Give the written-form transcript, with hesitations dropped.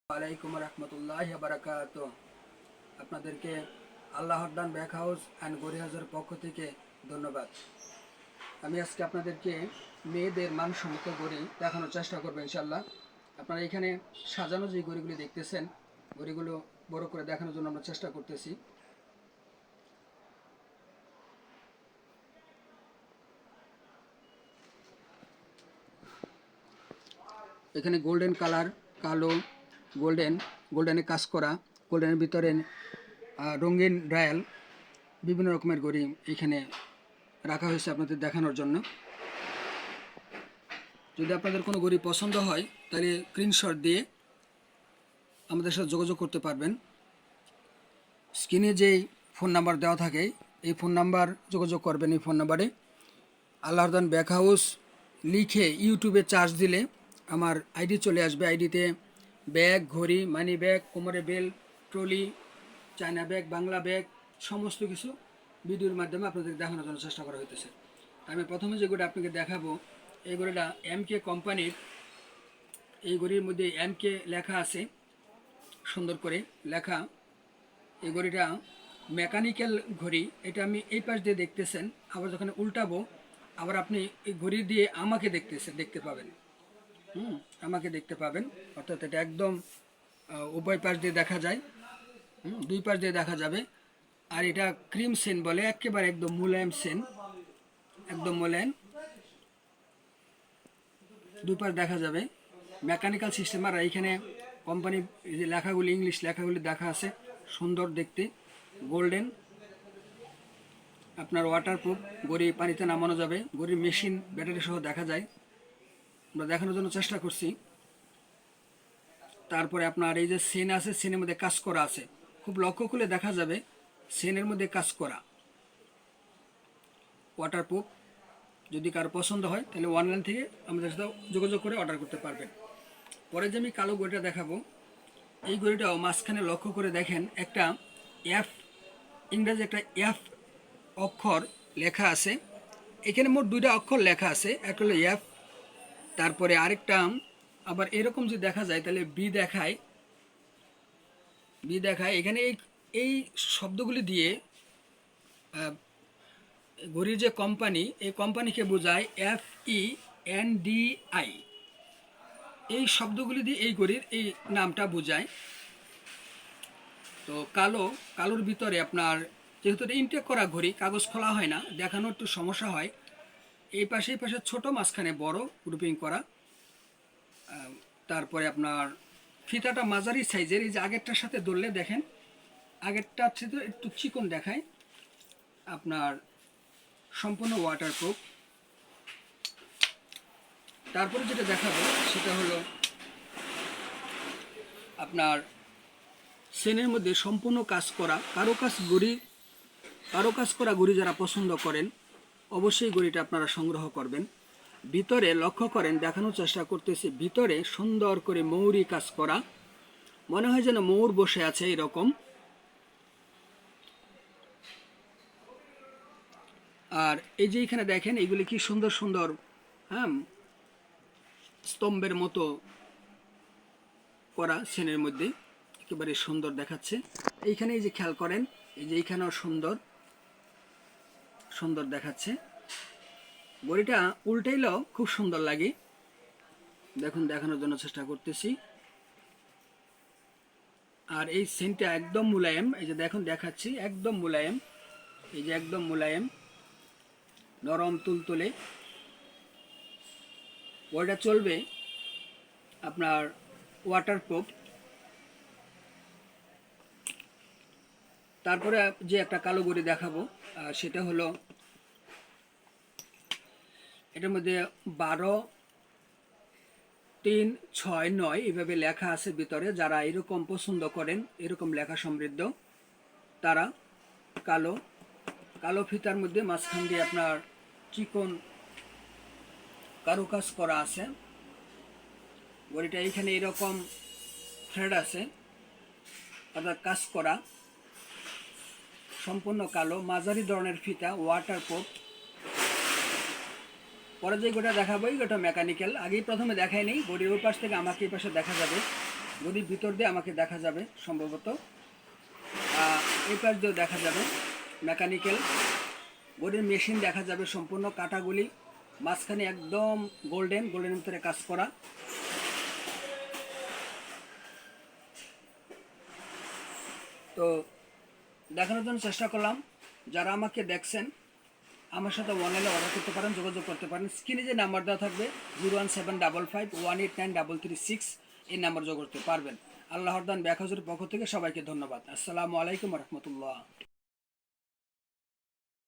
ওয়ালাইকুম রহমতুল্লাহ বারাকাত। আপনাদেরকে আল্লাহরদান back house and গড়িহাজের পক্ষ থেকে ধন্যবাদ। আমি আজকে আপনাদেরকে মেয়েদের মানসম্মত গড়ি দেখানোর চেষ্টা করবো ইনশাল্লাহ। আপনারা এখানে সাজানো যে গড়িগুলি দেখতেছেন, গড়িগুলো বড় করে দেখানোর জন্য আমরা চেষ্টা করতেছি। এখানে গোল্ডেন কালার, কালো, গোল্ডেনে কাজ করা, গোল্ডেনের ভিতরে রঙিন ডায়াল, বিভিন্ন রকমের গড়ি এখানে রাখা হয়েছে আপনাদের দেখানোর জন্য। যদি আপনাদের কোনো গড়ি পছন্দ হয় তাহলে স্ক্রিনশট দিয়ে আমাদের সাথে যোগাযোগ করতে পারবেন। স্ক্রিনে যেই ফোন নাম্বার দেওয়া থাকে এই ফোন নাম্বার যোগাযোগ করবেন। এই ফোন নাম্বারে আল্লাহরদান ব্যাক হাউস লিখে ইউটিউবে চার্জ দিলে আমার আইডি চলে আসবে। আইডিতে ব্যাগ, ঘড়ি, মানি ব্যাগ, কোমরে belt, trolley, China bag, Bangla bag সমস্ত কিছু ভিডিওর মাধ্যমে আপনাদের দেখানোর জন্য চেষ্টা করা হইতেছে। আমি প্রথমে যে গড়িটা আপনাকে দেখাবো, এই গড়িটা এমকে কোম্পানির। এই গড়ির মধ্যে এমকে লেখা আছে, সুন্দর করে লেখা। এই ঘড়িটা মেকানিক্যাল ঘড়ি। এটা আমি এই পাশ দিয়ে দেখতেছেন, আবার যখন উল্টাবো আবার আপনি এই ঘড়ি দিয়ে আমাকে দেখতে পাবেন। আমাকে দেখতে পাবেন, অর্থাৎ এটা একদম উভয় পাশ দিয়ে দেখা যায়, দুই পাশ দিয়ে দেখা যাবে। আর এটা ক্রিম সেন বলে, একেবারে একদম মোলায়েম সেন, একদম মোলায়েম, দুই পাশ দেখা যাবে। Mechanical system. আর এইখানে কোম্পানির যে লেখাগুলি, ইংলিশ লেখাগুলি দেখা আছে, সুন্দর দেখতে, গোল্ডেন। আপনার ওয়াটারপ্রুফ গড়ি, পানিতে নামানো যাবে। গড়ির মেশিন, ব্যাটারি সহ দেখা যায়, আমরা দেখানোর জন্য চেষ্টা করছি। তারপরে আপনার এই যে সেন আছে, সেনের মধ্যে কাজ করা আছে, খুব লক্ষ্য করলে দেখা যাবে সেনের মধ্যে কাজ করা। ওয়াটারপ্রুফ। যদি কারো পছন্দ হয় তাহলে অনলাইন থেকে আমাদের সাথে যোগাযোগ করে অর্ডার করতে পারবেন। পরে যে আমি কালো গড়িটা দেখাবো, এই গড়িটাও মাঝখানে লক্ষ্য করে দেখেন একটা এফ, ইংরেজি একটা এফ অক্ষর লেখা আছে। এখানে মোট দুইটা অক্ষর লেখা আছে, একটা হলো এফ, তারপরে আরেকটা আবার এরকম যদি দেখা যায় তাহলে বি দেখায়। এখানে এই শব্দগুলি দিয়ে ঘড়ির যে কোম্পানি, এই কোম্পানিকে বোঝায় FENDI। এই শব্দগুলি দিয়ে এই ঘড়ির এই নামটা বোঝায়। তো কালোর ভিতরে আপনার যেহেতু ইনটেক করা ঘড়ি, কাগজ খোলা হয় না, দেখানোর একটু সমস্যা হয়। এই পাশে ছোট, মাঝখানে বড় গ্রুপিং করা। তারপরে আপনার ফিতাটা মাঝারি সাইজের। এই যে আগেরটার সাথে ধরলে দেখেন, আগেরটার সাথে একটু চিকন দেখায়। আপনার সম্পূর্ণ ওয়াটারপ্রুফ। তারপরে যেটা দেখাবো সেটা হলো আপনার সেনের মধ্যে সম্পূর্ণ কাজ করা কারো কাজ করা ঘড়ি যারা পছন্দ করেন অবশ্যই ঘড়িটা আপনারা সংগ্রহ করবেন। ভিতরে লক্ষ্য করেন, দেখানোর চেষ্টা করতেছি, ভিতরে সুন্দর করে মৌরি কাজ করা, মনে হয় যেন মৌর বসে আছে এরকম। আর এই যে এখানে দেখেন, এইগুলি কি সুন্দর সুন্দর, হ্যাঁ, স্তম্ভের মতো করা সেনের মধ্যে, একেবারে সুন্দর দেখাচ্ছে। এইখানে এই যে খেয়াল করেন, এই যে এইখানেও সুন্দর সুন্দর দেখাচ্ছে। ঘড়িটা উল্টাইলেও খুব সুন্দর লাগে। দেখুন, দেখানোর জন্য চেষ্টা করতেছি। আর এই সেন্টটা একদম মুলায়েম, এই যে দেখুন দেখাচ্ছি, একদম মুলায়েম, এই যে একদম মুলায়েম, নরম তুলতুলে। ঘড়িটা চলবে আপনার ওয়াটারপ্রুফ। তারপরে যে একটা কালো ঘড়ি দেখাবো, সেটা হলো এটার মধ্যে 12-3-6-9 এইভাবে লেখা আছে ভিতরে। যারা এরকম পছন্দ করেন, এরকম লেখা সমৃদ্ধ, তারা কালো ফিতার মধ্যে মাঝখান দিয়ে আপনার চিকন কারুকাজ করা আছে। ঘড়িটা এইখানে এরকম থ্রেড আছে, অর্থাৎ কাজ করা, সম্পূর্ণ কালো, মাঝারি ধরনের ফিতা, ওয়াটারপ্রুফ। পরে যে ঘড়িটা দেখাবো এই ঘড়িটা মেকানিক্যাল। আগেই প্রথমে দেখাই নেই, ঘড়ির ওই পাশ থেকে আমাকে এই পাশে দেখা যাবে। গদির ভিতর দিয়ে আমাকে দেখা যাবে সম্ভবত, এই পাশ দিয়েও দেখা যাবে মেকানিক্যাল। গদির মেশিন দেখা যাবে সম্পূর্ণ কাটাগুলি, মাঝখানে একদম গোল্ডেন ভিতরে কাজ করা। তো দেখানোর জন্য চেষ্টা করলাম। যারা আমাকে দেখছেন আমার সাথে অনলাইনে অর্ডার করতে পারেন, যোগাযোগ করতে পারেন। স্ক্রিনে যে নাম্বার দেওয়া থাকবে 01755189336, এই নাম্বার যোগাযোগ করতে পারবেন। আল্লাহর দান ব্যাক হাউসের পক্ষ থেকে সবাইকে ধন্যবাদ। আসসালামু আলাইকুম রহমতুল্লাহ।